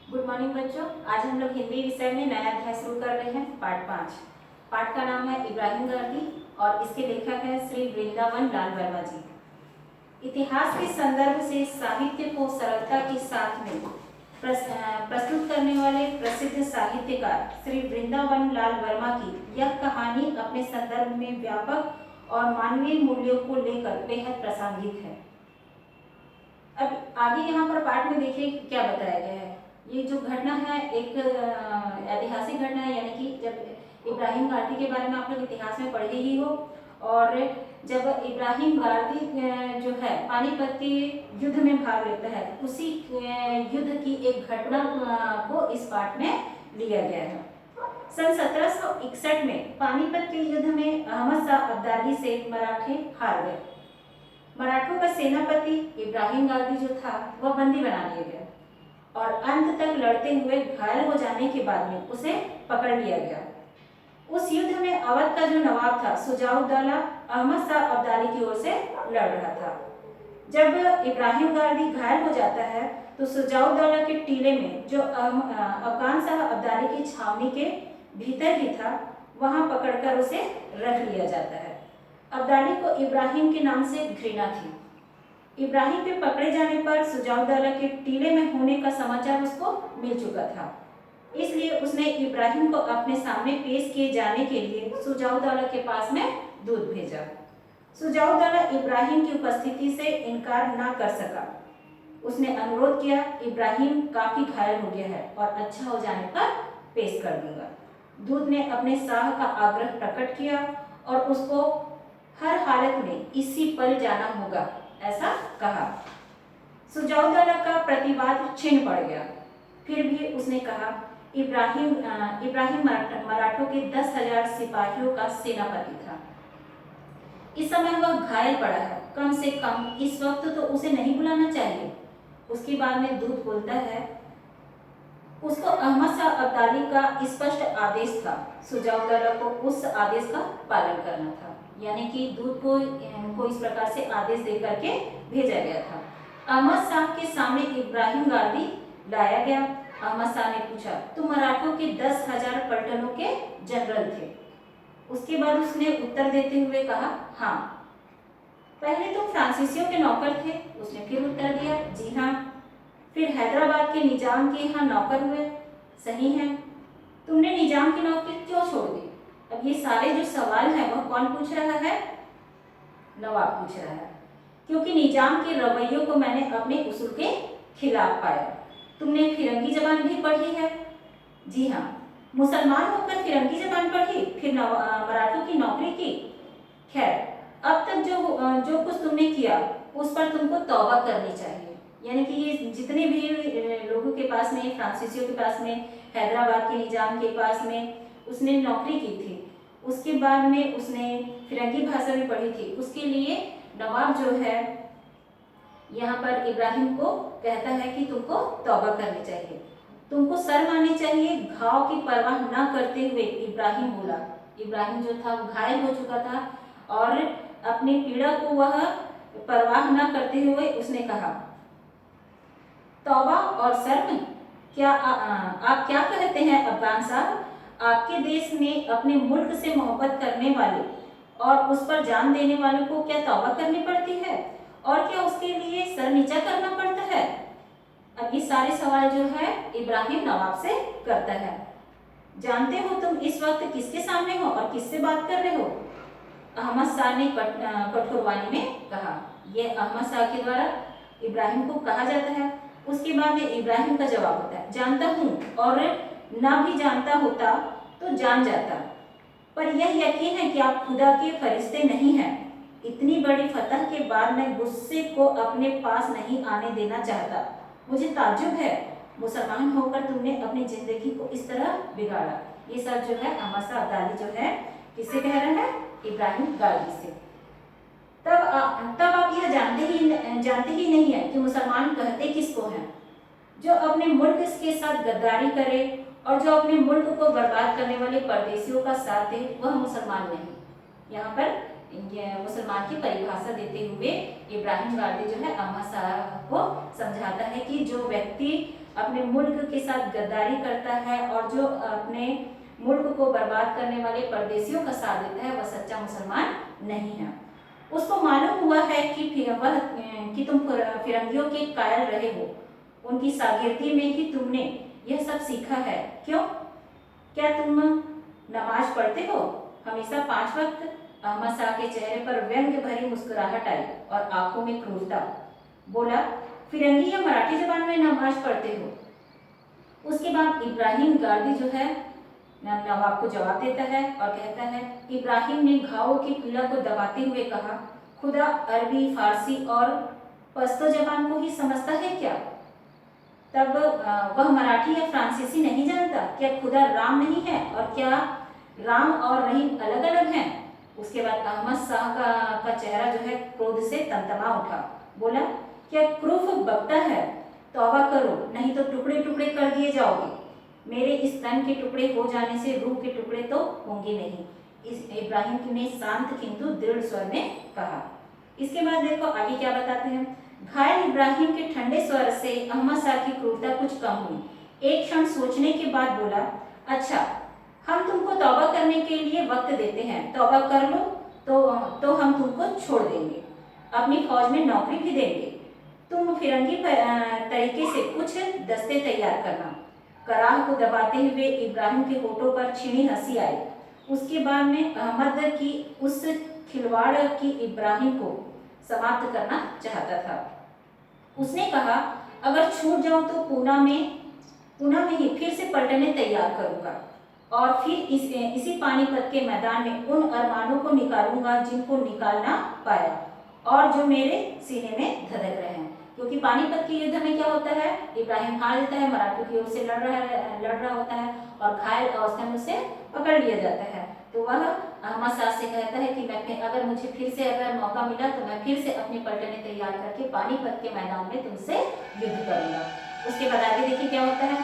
Good morning बच्चों। आज हम लोग हिंदी विषय में नया अध्याय शुरू कर रहे हैं, पाठ 5। पाठ का नाम है इब्राहिम गांधी और इसके लेखक हैं श्री वृंदावन लाल वर्मा जी। इतिहास के संदर्भ से साहित्य को सरलता के साथ में प्रस्तुत करने वाले प्रसिद्ध साहित्यकार श्री वृंदावन लाल वर्मा की यह कहानी अपने संदर्भ में व्यापक और मानवीय मूल्यों को लेकर बेहद प्रासंगिक है। अब आगे यहाँ पर पाठ में देखिए क्या बताया गया है। ये जो घटना है एक ऐतिहासिक घटना है, यानी कि जब इब्राहिम गांधी के बारे में आप लोग इतिहास में पढ़े ही हो। और जब इब्राहिम गांधी जो है पानीपत के युद्ध में भाग लेता है, उसी युद्ध की एक घटना को इस पाठ में लिया गया है। सन 1761 में पानीपत के युद्ध में अहमद शाह अब्दाली से मराठे हार गए। मराठों का सेनापति इब्राहिम गांधी जो था वह बंदी बना लिया गया और अंत तक लड़ते हुए घायल हो जाने के बाद में उसे पकड़ लिया गया। उस युद्ध में अवध का जो नवाब था सुजाउद्दौला अहमद शाह अब्दाली की ओर से लड़ रहा था। जब इब्राहिम गांधी घायल हो जाता है तो सुजाउद्दौला के टीले में जो अफगान शाह अब्दाली की छावनी के भीतर ही था, वहां पकड़कर उसे रख लिया जाता है। अब्दाली को इब्राहिम के नाम से घृणा थी। इब्राहिम के पकड़े जाने पर सुजाउद्दौला के टीले में होने का समाचार उसको मिल चुका था, इसलिए उसने इब्राहिम को अपने सामने पेश किए जाने के लिए सुजाउद्दौला के पास में दूत भेजा। सुजाउद्दौला इब्राहिम की उपस्थिति से इनकार ना कर सका। उसने अनुरोध किया, इब्राहिम काफी घायल हो गया है और अच्छा हो जाने पर पेश कर दूंगा। दूत ने अपने शाह का आग्रह प्रकट किया और उसको हर हालत में इसी पल जाना होगा, ऐसा कहा। सुजाउद्दौला का प्रतिवाद छिन्न पड़ गया। फिर भी उसने कहा, इब्राहिम मराठों के 10,000 सिपाहियों का सेनापति था। इस समय वह घायल पड़ा है, कम से कम इस वक्त तो उसे नहीं बुलाना चाहिए। उसके बाद में दूत बोलता है, उसको अहमद शाह अब्दाली का स्पष्ट आदेश था, सुजाउद्दौला को उस आदेश का पालन करना था। यानी कि दूत को इस प्रकार से आदेश दे करके भेजा गया था। अहमद शाह के सामने इब्राहिम गांधी लाया गया। अहमद शाह ने पूछा, तुम मराठों के 10,000 पलटनों के जनरल थे? उसके बाद उसने उत्तर देते हुए कहा, हाँ। पहले तुम फ्रांसीसियों के नौकर थे? उसने फिर उत्तर दिया, जी हाँ। फिर हैदराबाद के निजाम के यहाँ नौकर हुए? सही है। तुमने निजाम की नौकरी क्यों छोड़ दी? अब ये सारे जो सवाल हैं वह कौन पूछ रहा है? नवाब पूछ रहा है, क्योंकि निजाम के रवैयों को मैंने अपने उसूल के खिलाफ पाया। तुमने फिरंगी जबान भी पढ़ी है? जी हाँ। मुसलमान होकर फिरंगी जबान पढ़ी, फिर मराठों की नौकरी की? खैर, अब तक जो कुछ तुमने किया उस पर तुमको तौबा करनी चाहिए। यानी कि ये जितने भी लोगों के पास में, फ्रांसीसियों के पास में, हैदराबाद के निजाम के पास में उसने नौकरी की थी, उसके बाद में उसने फिरंगी भाषा भी पढ़ी थी, उसके लिए नवाब जो है यहाँ पर इब्राहिम को कहता है कि तुमको तौबा करनी चाहिए, तुमको शर्म आनी चाहिए। घाव की परवाह ना करते हुए इब्राहिम बोला। इब्राहिम जो था वो घायल हो चुका था और अपनी पीड़ा को वह परवाह ना करते हुए उसने कहा, तौबा और शर्म? क्या आप क्या कहते हैं अफगान साहब? आपके देश में अपने मुल्क से मोहब्बत करने वाले और उस पर जान देने वालों को क्या तौबा करनी पड़ती है और क्या उसके लिए सर नीचा करना पड़ता है? अब ये सारे सवाल जो है इब्राहिम नवाब से करता है। जानते हो तुम इस वक्त किसके सामने हो और किससे बात कर रहे हो? अहमद शाह ने कठोर वाणी में कहा। यह अहमद शाह के द्वारा इब्राहिम को कहा जाता है। उसके बाद में इब्राहिम का जवाब होता है, जानता हूँ और ना भी जानता होता तो जान जाता, पर यह यकीन है कि आप खुदा के फरिश्ते नहीं हैं। इतनी बड़ी फतह के बाद मैं गुस्से को अपने पास नहीं आने देना चाहता। मुझे ताज्जुब है, मुसलमान होकर तुमने अपनी जिंदगी को इस तरह बिगाड़ा। ये सब जो है अहमद शाह अब्दाली जो है किससे कह रहा है? इब्राहिम गांधी से। तब आप यह जानते ही नहीं है कि मुसलमान कहते किसको हैं? जो अपने मुल्क के साथ गद्दारी करे और जो अपने मुल्क को बर्बाद करने वाले परदेशियों का साथ दे, वह मुसलमान नहीं। यहाँ पर मुसलमान की परिभाषा देते हुए इब्राहिम गांधी जो है अहमद शाह को समझाता है कि जो व्यक्ति अपने मुल्क के साथ गद्दारी करता है और जो अपने मुल्क को बर्बाद करने वाले परदेशियों का साथ देता है, वह सच्चा मुसलमान नहीं है। उसको मालूम हुआ है कि तुम फिरंगियों के कायल रहे हो, उनकी शागिर्दी में ही तुमने यह सब सीखा है। क्यों? क्या तुम नमाज पढ़ते हो? हमेशा 5 वक्त? अहमद शाह के चेहरे पर व्यंग्य भरी मुस्कुराहट आई और आंखों में क्रूरता। बोला, फिरंगी या मराठी जबान में नमाज पढ़ते हो? उसके बाद इब्राहिम गार्दी जो है नवाब को जवाब देता है और कहता है, इब्राहिम ने घावों की पीड़ा को दबाते हुए कहा, खुदा अरबी, फारसी और पश्तो जबान को ही समझता है क्या? तब वह मराठी या फ्रांसीसी नहीं जानता? क्या खुदा राम नहीं है? और क्या राम और रहीम अलग अलग हैं? उसके बाद अहमद शाह का चेहरा जो है क्रोध से तमतमा उठा। बोला, क्या क्रूफ बकता है? तौबा करो, नहीं तो टुकड़े टुकड़े कर दिए जाओगे। मेरे इस तन के टुकड़े हो जाने से रूह के टुकड़े तो होंगे नहीं। इस इब्राहिम ने शांत किंतु दृढ़ स्वर में कहा। इसके बाद देखो आगे क्या बताते हैं। घायल इब्राहिम के ठंडे स्वर से अहमद शाह की क्रूरता कुछ कम हुई। एक क्षण सोचने के बाद बोला, अच्छा, हम तुमको तौबा करने के लिए वक्त देते हैं। तौबा कर लो तो हम तुमको छोड़ देंगे, अपनी फौज में नौकरी भी देंगे। तुम फिरंगी तरीके से कुछ दस्ते तैयार करना। कराह को दबाते हुए इब्राहिम के होठों पर छीनी हंसी आई। उसके बाद में अहमद की उस खिलवाड़ की इब्राहिम को समाप्त करना चाहता था। उसने कहा, अगर छूट जाऊं तो पूना में ही फिर से पलटने तैयार करूंगा और फिर इसी पानीपत के मैदान में उन अरमानों को निकालूंगा जिनको निकालना पाया और जो मेरे सीने में धधक रहे हैं। क्योंकि पानीपत के युद्ध में क्या होता है, इब्राहिम हार जाता है, मराठों की ओर से लड़ रहा होता है और घायल अवस्था में उसे पकड़ लिया जाता है। तो वह अहमद शाह से कहता है कि अगर मुझे फिर से मौका मिला तो मैं फिर से अपनी पलटनें तैयार करके पानीपत के मैदान में तुमसे युद्ध करूंगा। उसके बाद आगे देखिए क्या होता है।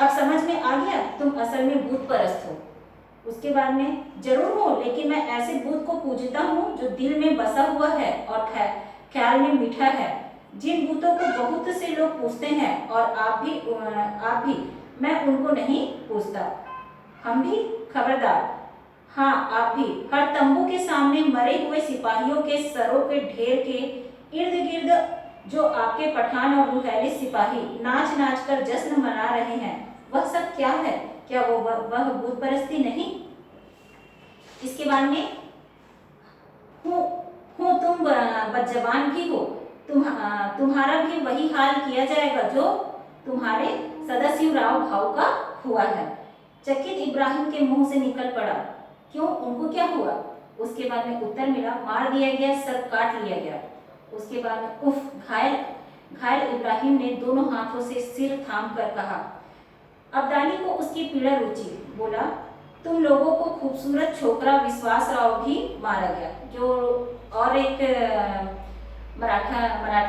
अब समझ में आ गया, तुम असल में भूत परस्त हो। उसके बाद में, जरूर हो, लेकिन मैं ऐसे भूत को पूजता हूँ जो दिल में बसा हुआ है और ख्याल में मीठा है। जिन भूतों को बहुत से लोग पूजते हैं और आप भी, मैं उनको नहीं पूजता। हम भी? खबरदार। हाँ, आप भी। हर तंबू के सामने मरे हुए सिपाहियों के सरों के ढेर के इर्द गिर्द जो आपके पठान और रुहैले सिपाही नाच नाच कर जश्न मना रहे हैं, वह सब क्या है? क्या वह भूत परस्ती नहीं? इसके बाद में, तुम बदजबान भी हो। तुम्हारा भी वही हाल किया जाएगा जो तुम्हारे सदाशिवराव भाऊ का हुआ है। चकित इब्राहिम के मुंह से निकल पड़ा, क्यों, उनको क्या हुआ? उसके बाद में उत्तर मिला, मार दिया गया, सर काट लिया गया। उसके बाद में उफ, घायल इब्राहिम ने दोनों हाथों से सिर थाम कर कहा। अब्दाली को उसकी पीड़ा रुची। बोला, तुम लोगों को खूबसूरत छोकरा विश्वासराव भी मारा गया, जो और एक मराठा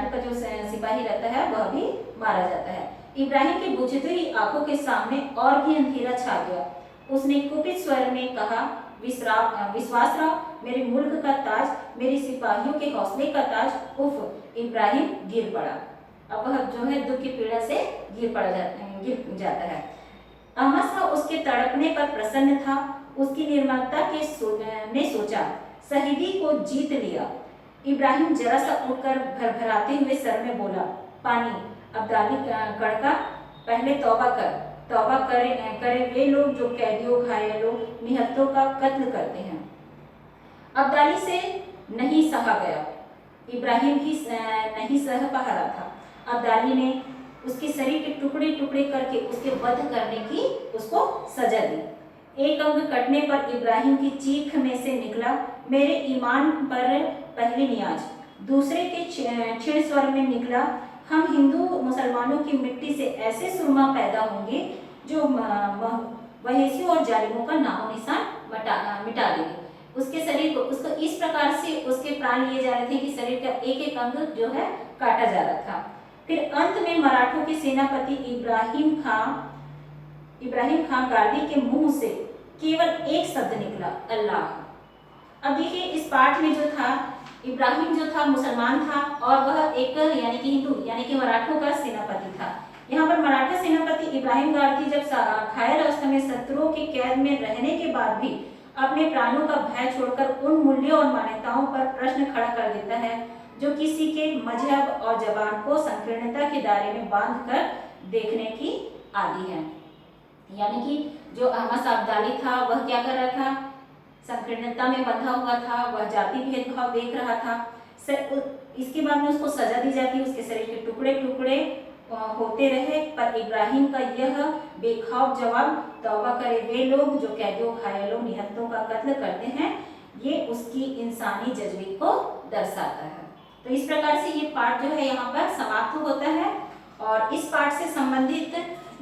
का जो सिपाही रहता है वह भी मारा जाता है। इब्राहिम की बुझती हुई आंखों के सामने और भी अंधेरा छा गया। उसने कुपित स्वर में कहा, विश्वासराव, मेरे मुल्क का ताज, मेरे सिपाहियों के हौसले का ताज। उफ, इब्राहिम गिर पड़ा। अब वह जो है दुख की पीड़ा से गिर जाता है। अहमद शाह उसके तड़पने पर प्रसन्न था। उसकी निर्मलता ने सोचा, शहीदी को जीत लिया। इब्राहिम जरा सा उठकर भरभराते हुए सर में बोला, पानी। अब्दाली कड़का, पहले तौबा करे वे लोग जो कैदियों, घायलों, निहत्तों का कत्ल करते हैं। अब्दाली से नहीं सहा गया। इब्राहिम भी नहीं सह पा रहा था। अब्दाली ने उसके शरीर के टुकड़े टुकड़े करके उसके वध करने की उसको सजा दी। एक अंग कटने पर इब्राहिम की चीख में से निकला, मेरे ईमान पर पहली नियाज। दूसरे के क्षीण स्वर में निकला, हम हिंदू मुसलमानों की मिट्टी से ऐसे सुरमा पैदा होंगे जो वहेसियों और जालिमों का नामो निशान मिटा देंगे। उसके शरीर को उसको इस प्रकार से उसके प्राण लिए जा रहे थे कि शरीर का एक एक अंग जो है काटा जा रहा था। फिर अंत में मराठों के सेनापति इब्राहिम खां गार्दी के मुंह से केवल एक शब्द निकला, अल्लाह। अब देखिए इस पाठ में जो था इब्राहिम जो था मुसलमान था और वह एक यानी कि हिंदू यानी कि मराठों का सेनापति था। यहाँ पर मराठा सेनापति इब्राहिम गारदी जब घायल अवस्था में शत्रुओं के कैद में रहने के बाद भी अपने प्राणों का भय छोड़कर उन मूल्यों और मान्यताओं पर प्रश्न खड़ा कर देता है जो किसी के मजहब और जबान को संकीर्णता के दायरे में बांधकर देखने की आदि है। यानी कि जो अहमद अब्दाली था वह क्या कर रहा था, संकीर्णता में बंधा हुआ था, वह जाति भेदभाव देख रहा था। इसके बाद में उसको सजा दी जाती, उसके शरीर के टुकड़े टुकड़े होते रहे, पर इब्राहिम का यह बेखौफ जवाब, तौबा करे वे लोग जो कैदियों, घायलों, निहत्तों का कत्ल करते हैं, ये उसकी इंसानी जज्बे को दर्शाता है। तो इस प्रकार से ये पाठ जो है यहाँ पर समाप्त होता है और इस पाठ से संबंधित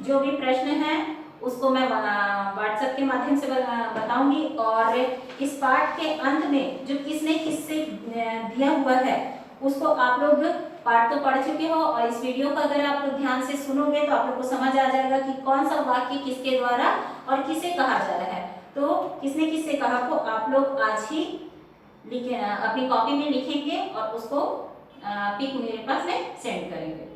जो भी प्रश्न हैं उसको मैं व्हाट्सएप के माध्यम से बताऊंगी और इस पाठ के अंत में जो किसने किससे दिया हुआ है उसको आप लोग पाठ तो पढ़ चुके हो और इस वीडियो को अगर आप लोग ध्यान से सुनोगे तो आप लोग को समझ आ जाएगा कि कौन सा वाक्य किसके द्वारा और किसे कहा जा रहा है। तो किसने किससे कहा को आप लोग आज ही अपनी कॉपी में लिखेंगे और उसको पिक मेरे पास में सेंड करेंगे।